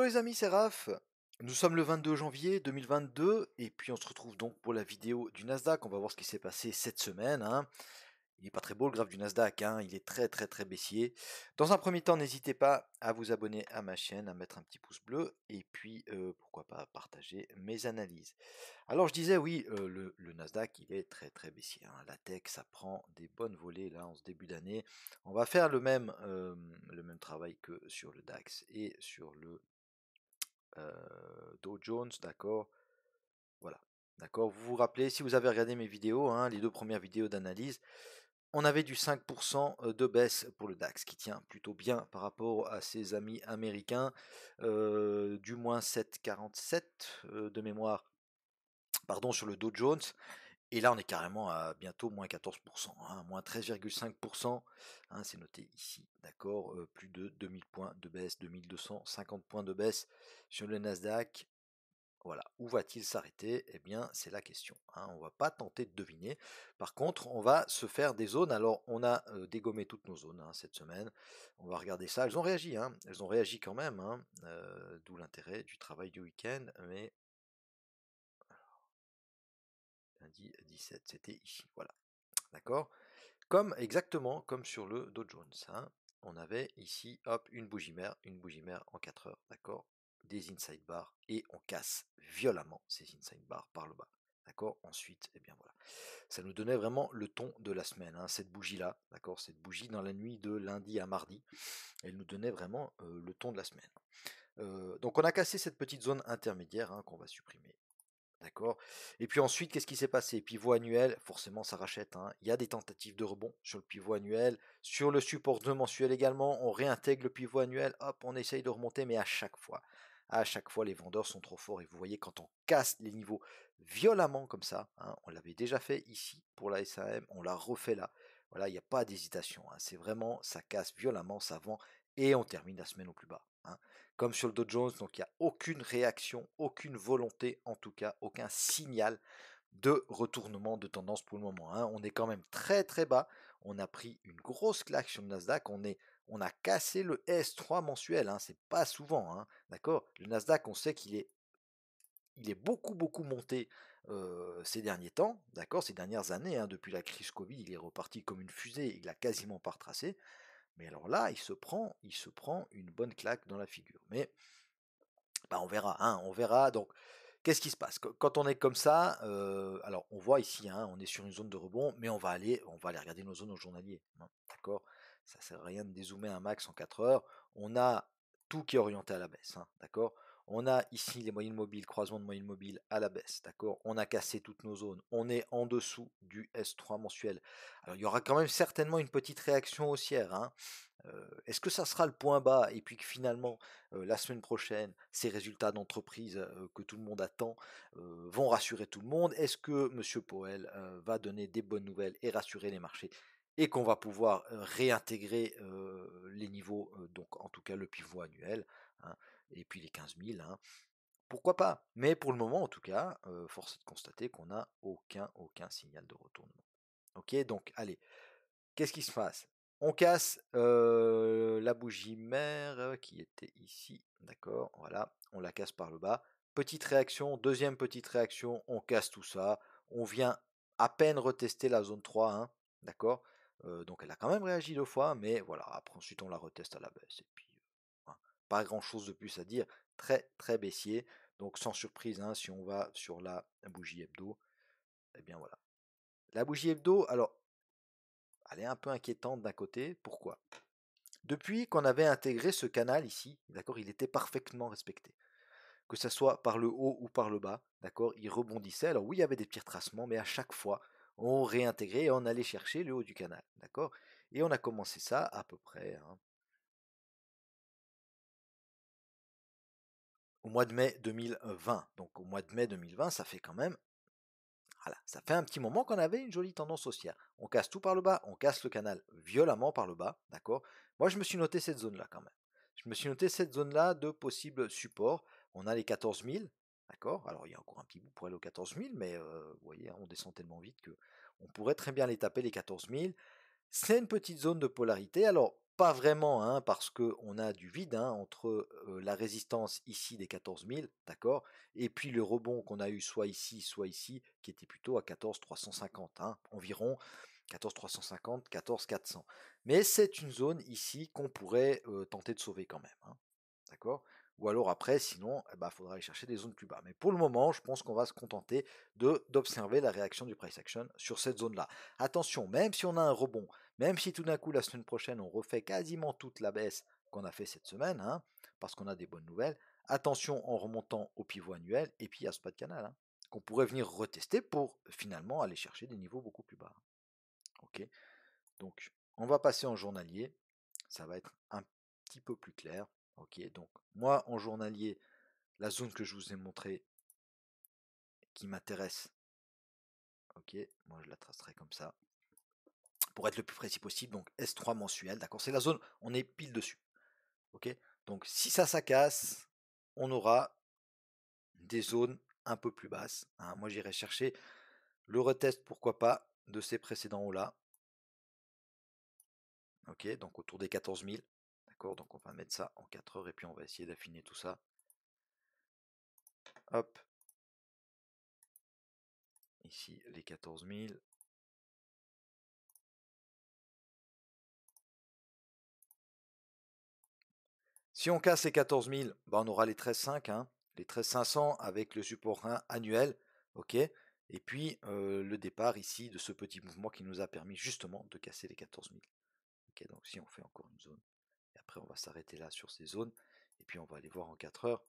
les amis, c'est Raph. Nous sommes le 22 janvier 2022 et puis on se retrouve donc pour la vidéo du Nasdaq. On va voir ce qui s'est passé cette semaine, hein. Il n'est pas très beau le graphe du Nasdaq, hein. Il est très baissier. Dans un premier temps, n'hésitez pas à vous abonner à ma chaîne, à mettre un petit pouce bleu et puis pourquoi pas partager mes analyses. Alors je disais oui, le Nasdaq il est très baissier, hein. La tech ça prend des bonnes volées là en ce début d'année. On va faire le même travail que sur le DAX et sur le Dow Jones, d'accord. Voilà, d'accord. Vous vous rappelez, si vous avez regardé mes vidéos, hein, les deux premières vidéos d'analyse, on avait du 5% de baisse pour le DAX, qui tient plutôt bien par rapport à ses amis américains, du moins 7,47 de mémoire, pardon, sur le Dow Jones. Et là, on est carrément à bientôt moins 14%, hein, moins 13,5%, hein, c'est noté ici, d'accord, plus de 2000 points de baisse, 2250 points de baisse sur le Nasdaq. Voilà, où va-t-il s'arrêter? Eh bien, c'est la question, hein. On va pas tenter de deviner. Par contre, on va se faire des zones. Alors, on a dégommé toutes nos zones, hein, cette semaine. On va regarder ça. Elles ont réagi, hein. Elles ont réagi quand même, hein, d'où l'intérêt du travail du week-end. Mais lundi 17, c'était ici. Voilà, d'accord. Exactement comme sur le Dow Jones, hein. On avait ici, hop, une bougie mère en 4 heures, d'accord, des inside bars, et on casse violemment ces inside bars par le bas, d'accord. Ensuite, eh bien voilà, ça nous donnait vraiment le ton de la semaine, hein, cette bougie-là, d'accord, cette bougie dans la nuit de lundi à mardi, elle nous donnait vraiment le ton de la semaine. Donc on a cassé cette petite zone intermédiaire, hein, qu'on va supprimer. D'accord. Et puis ensuite, qu'est-ce qui s'est passé? Pivot annuel, forcément ça rachète, hein. Il y a des tentatives de rebond sur le pivot annuel. Sur le support 2 mensuel également, on réintègre le pivot annuel, hop, on essaye de remonter, mais à chaque fois, les vendeurs sont trop forts. Et vous voyez, quand on casse les niveaux violemment comme ça, hein, on l'avait déjà fait ici pour la SAM, on l'a refait là. Voilà, il n'y a pas d'hésitation, hein. C'est vraiment, ça casse violemment, ça vend, et on termine la semaine au plus bas, hein. Comme sur le Dow Jones, donc il n'y a aucune réaction, aucune volonté, en tout cas, aucun signal de retournement de tendance pour le moment, hein. On est quand même très bas. On a pris une grosse claque sur le Nasdaq. On a cassé le S3 mensuel, hein. C'est pas souvent, hein, d'accord. Le Nasdaq, on sait il est beaucoup monté ces derniers temps, d'accord, ces dernières années, hein. Depuis la crise Covid, il est reparti comme une fusée. Il a quasiment pas retracé. Mais alors là, il se prend une bonne claque dans la figure. Mais bah, on verra, hein, on verra. Donc, qu'est-ce qui se passe? Quand on est comme ça, alors on voit ici, hein, on est sur une zone de rebond, mais on va aller regarder nos zones au journalier, hein, d'accord? Ça sert à rien de dézoomer un max en 4 heures. On a tout qui est orienté à la baisse, hein, d'accord? On a ici les moyennes mobiles, croisement de moyennes mobiles à la baisse, d'accord? On a cassé toutes nos zones. On est en dessous du S3 mensuel. Alors il y aura quand même certainement une petite réaction haussière, hein. Est-ce que ça sera le point bas et puis que finalement la semaine prochaine ces résultats d'entreprise que tout le monde attend vont rassurer tout le monde? Est-ce que Monsieur Powell va donner des bonnes nouvelles et rassurer les marchés et qu'on va pouvoir réintégrer les niveaux, donc en tout cas le pivot annuel, hein, et puis les 15 000, hein, pourquoi pas? Mais pour le moment en tout cas, force est de constater qu'on n'a aucun signal de retournement. Ok, donc allez, qu'est-ce qui se passe? On casse la bougie mère qui était ici, d'accord, voilà, on la casse par le bas. Petite réaction, deuxième petite réaction, on casse tout ça, on vient à peine retester la zone 3, hein, d'accord. Donc elle a quand même réagi 2 fois, mais voilà, après ensuite on la reteste à la baisse, et puis hein, pas grand chose de plus à dire, très baissier, donc sans surprise, hein, si on va sur la bougie hebdo, eh bien voilà. La bougie hebdo, alors elle est un peu inquiétante d'un côté. Pourquoi? Depuis qu'on avait intégré ce canal ici, d'accord, il était parfaitement respecté. Que ce soit par le haut ou par le bas, d'accord, il rebondissait. Alors oui, il y avait des petits retracements, mais à chaque fois, on réintégrait et on allait chercher le haut du canal, d'accord. Et on a commencé ça à peu près, hein, au mois de mai 2020. Donc au mois de mai 2020, ça fait quand même, voilà, ça fait un petit moment qu'on avait une jolie tendance haussière. On casse tout par le bas, on casse le canal violemment par le bas, d'accord. Moi, je me suis noté cette zone-là quand même. Je me suis noté cette zone-là de possible support. On a les 14 000, d'accord. Alors, il y a encore un petit bout pour aller aux 14 000, mais vous voyez, hein, on descend tellement vite que on pourrait très bien les taper les 14 000. C'est une petite zone de polarité. Alors, pas vraiment, hein, parce qu'on a du vide hein, entre la résistance ici des 14 000, d'accord, et puis le rebond qu'on a eu soit ici, qui était plutôt à 14 350, hein, environ 14 350, 14 400. Mais c'est une zone ici qu'on pourrait tenter de sauver quand même, hein, d'accord. Ou alors après, sinon, il faudra aller chercher des zones plus bas. Mais pour le moment, je pense qu'on va se contenter d'observer la réaction du price action sur cette zone-là. Attention, même si on a un rebond, même si tout d'un coup la semaine prochaine on refait quasiment toute la baisse qu'on a fait cette semaine, hein, parce qu'on a des bonnes nouvelles, attention en remontant au pivot annuel et puis à ce pas de canal, hein, qu'on pourrait venir retester pour finalement aller chercher des niveaux beaucoup plus bas. Ok, donc on va passer en journalier, ça va être un petit peu plus clair. Ok, donc moi en journalier, la zone que je vous ai montrée qui m'intéresse, ok, moi je la tracerai comme ça pour être le plus précis possible. Donc S3 mensuel, d'accord, c'est la zone, on est pile dessus. Ok, donc si ça casse, on aura des zones un peu plus basses, hein. Moi j'irai chercher le retest, pourquoi pas, de ces précédents hauts là. Ok, donc autour des 14 000. D'accord, donc on va mettre ça en 4 heures et puis on va essayer d'affiner tout ça. Hop. Ici les 14 000. Si on casse les 14 000, on aura les 13,5, hein, les 13 500 avec le support 1 annuel, ok. Et puis le départ ici de ce petit mouvement qui nous a permis justement de casser les 14 000. Ok, donc si on fait encore une zone, et après on va s'arrêter là sur ces zones, et puis on va aller voir en 4 heures.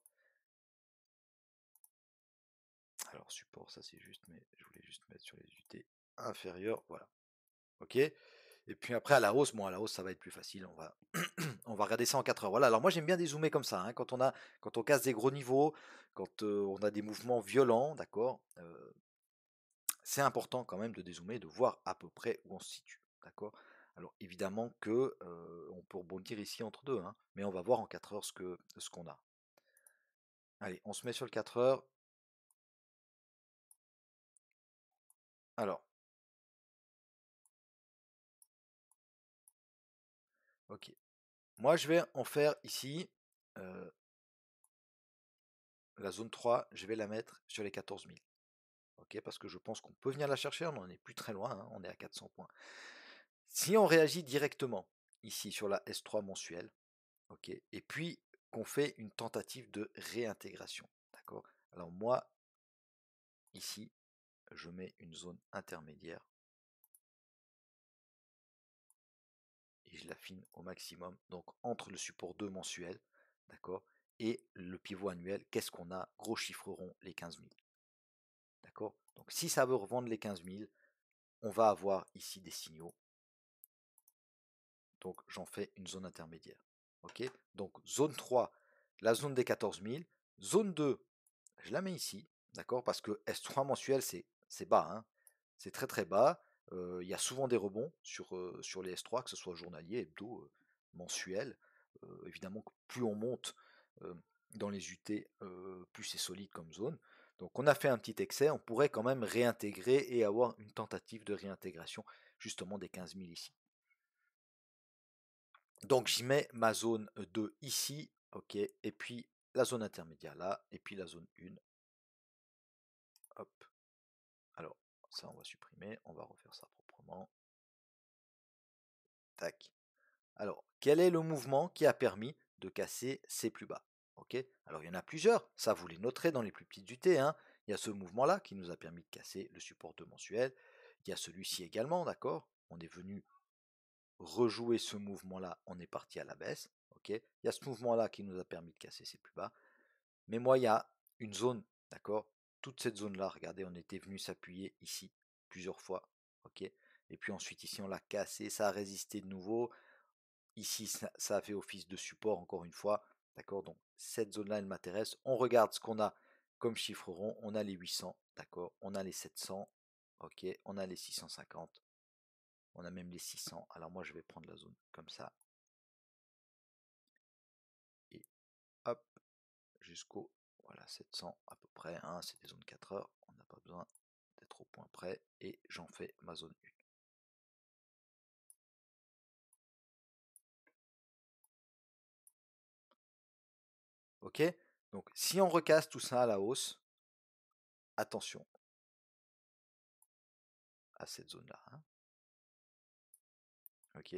Alors support, ça c'est juste, mais je voulais juste mettre sur les UT inférieures, voilà. Ok. Et puis après à la hausse, à la hausse ça va être plus facile, on va regarder ça en 4 heures. Voilà, alors moi j'aime bien dézoomer comme ça, hein, quand on casse des gros niveaux, quand on a des mouvements violents, d'accord, c'est important quand même de dézoomer et de voir à peu près où on se situe, d'accord. Alors évidemment que on peut rebondir ici entre deux, hein, mais on va voir en 4 heures ce qu'on a. Allez, on se met sur le 4 heures. Alors, ok. Moi je vais en faire ici euh, la zone 3, je vais la mettre sur les 14 000. Ok, parce que je pense qu'on peut venir la chercher, on n'en est plus très loin, hein, on est à 400 points. Si on réagit directement ici sur la S3 mensuelle, ok, et puis qu'on fait une tentative de réintégration, d'accord. Alors moi, ici, je mets une zone intermédiaire et je l'affine au maximum, donc entre le support 2 mensuel, d'accord, et le pivot annuel, qu'est-ce qu'on a? Gros chiffre rond, les 15 000. D'accord. Donc si ça veut revendre les 15 000, on va avoir ici des signaux. Donc j'en fais une zone intermédiaire. Ok. Donc zone 3, la zone des 14 000. Zone 2, je la mets ici. D'accord. Parce que S3 mensuel, c'est bas, hein. C'est très très bas. Il y a souvent des rebonds sur les S3, que ce soit journalier, hebdo, mensuel. Évidemment, plus on monte dans les UT, plus c'est solide comme zone. Donc on a fait un petit excès, on pourrait quand même réintégrer et avoir une tentative de réintégration justement des 15 000 ici. Donc j'y mets ma zone 2 ici, ok, et puis la zone intermédiaire là, et puis la zone 1. Hop. Alors, ça on va supprimer, on va refaire ça proprement. Tac. Alors, quel est le mouvement qui a permis de casser ces plus bas? Ok. Alors il y en a plusieurs, ça vous les noterez dans les plus petites UT, hein. Il y a ce mouvement-là qui nous a permis de casser le support 2 mensuel. Il y a celui-ci également, d'accord. On est venu rejouer ce mouvement-là, on est parti à la baisse. Ok. Il y a ce mouvement-là qui nous a permis de casser ces plus bas. Mais moi, il y a une zone, d'accord. Toute cette zone-là, regardez, on était venu s'appuyer ici plusieurs fois. Ok. Et puis ensuite, ici, on l'a cassé, ça a résisté de nouveau. Ici, ça a fait office de support encore une fois. D'accord. Donc, cette zone-là, elle m'intéresse. On regarde ce qu'on a comme chiffre rond. On a les 800, d'accord. On a les 700, ok. On a les 650. On a même les 600. Alors moi, je vais prendre la zone comme ça. Et hop, jusqu'au voilà, 700 à peu près. Hein, c'est des zones 4 heures. On n'a pas besoin d'être au point près. Et j'en fais ma zone 1. ok? Donc si on recasse tout ça à la hausse, attention à cette zone-là, hein. Ok?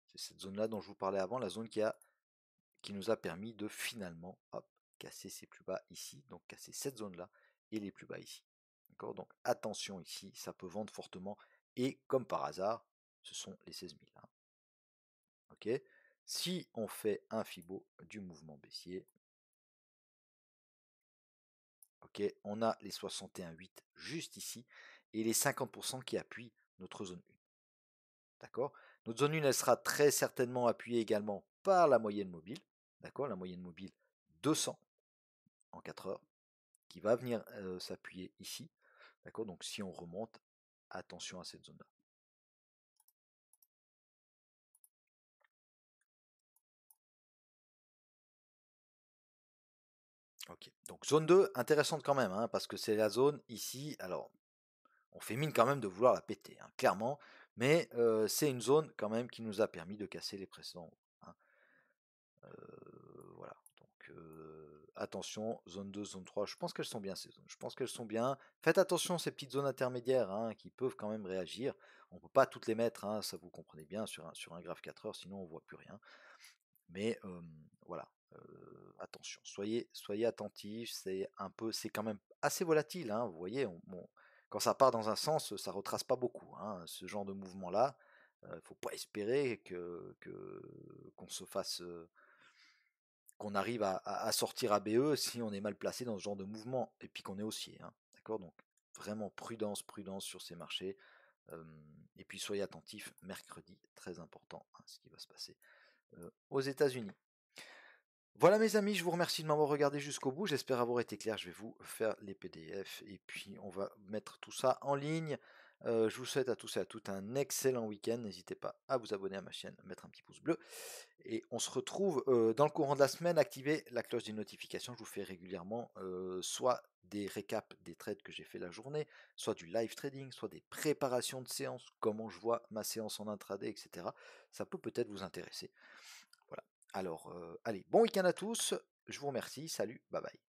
C'est cette zone-là dont je vous parlais avant, la zone qui nous a permis de finalement, hop, casser ces plus bas ici, donc casser cette zone-là et les plus bas ici. D'accord? Donc attention ici, ça peut vendre fortement, et comme par hasard, ce sont les 16 000, hein. Ok? Si on fait un Fibo du mouvement baissier, ok, on a les 61,8 juste ici et les 50% qui appuient notre zone 1. D'accord? Notre zone 1, elle sera très certainement appuyée également par la moyenne mobile. D'accord? La moyenne mobile 200 en 4 heures qui va venir s'appuyer ici. D'accord? Donc si on remonte, attention à cette zone-là. Ok. Donc zone 2, intéressante quand même, hein, parce que c'est la zone ici. Alors, on fait mine quand même de vouloir la péter, hein, clairement, mais c'est une zone quand même qui nous a permis de casser les précédents, hein. Voilà. Donc attention, zone 2, zone 3, je pense qu'elles sont bien ces zones. Je pense qu'elles sont bien. Faites attention à ces petites zones intermédiaires, hein, qui peuvent quand même réagir. On ne peut pas toutes les mettre, hein, ça vous comprenez bien, sur un graphe 4 heures, sinon on ne voit plus rien. Mais voilà, attention, soyez attentifs, c'est quand même assez volatile, hein, vous voyez, quand ça part dans un sens, ça retrace pas beaucoup, hein, ce genre de mouvement-là. Faut pas espérer qu'on se fasse, qu'on arrive à sortir ABE si on est mal placé dans ce genre de mouvement et puis qu'on est haussier, hein, d'accord? Donc vraiment prudence, prudence sur ces marchés. Et puis soyez attentifs, mercredi, très important, hein, ce qui va se passer aux États-Unis. Voilà mes amis, je vous remercie de m'avoir regardé jusqu'au bout, j'espère avoir été clair, je vais vous faire les PDF et puis on va mettre tout ça en ligne. Je vous souhaite à tous et à toutes un excellent week-end, n'hésitez pas à vous abonner à ma chaîne, mettre un petit pouce bleu et on se retrouve dans le courant de la semaine, activez la cloche des notifications, je vous fais régulièrement soit des récaps des trades que j'ai fait la journée, soit du live trading, soit des préparations de séances, comment je vois ma séance en intraday, etc. Ça peut peut-être vous intéresser. Voilà. Alors, allez, bon week-end à tous. Je vous remercie. Salut, bye bye.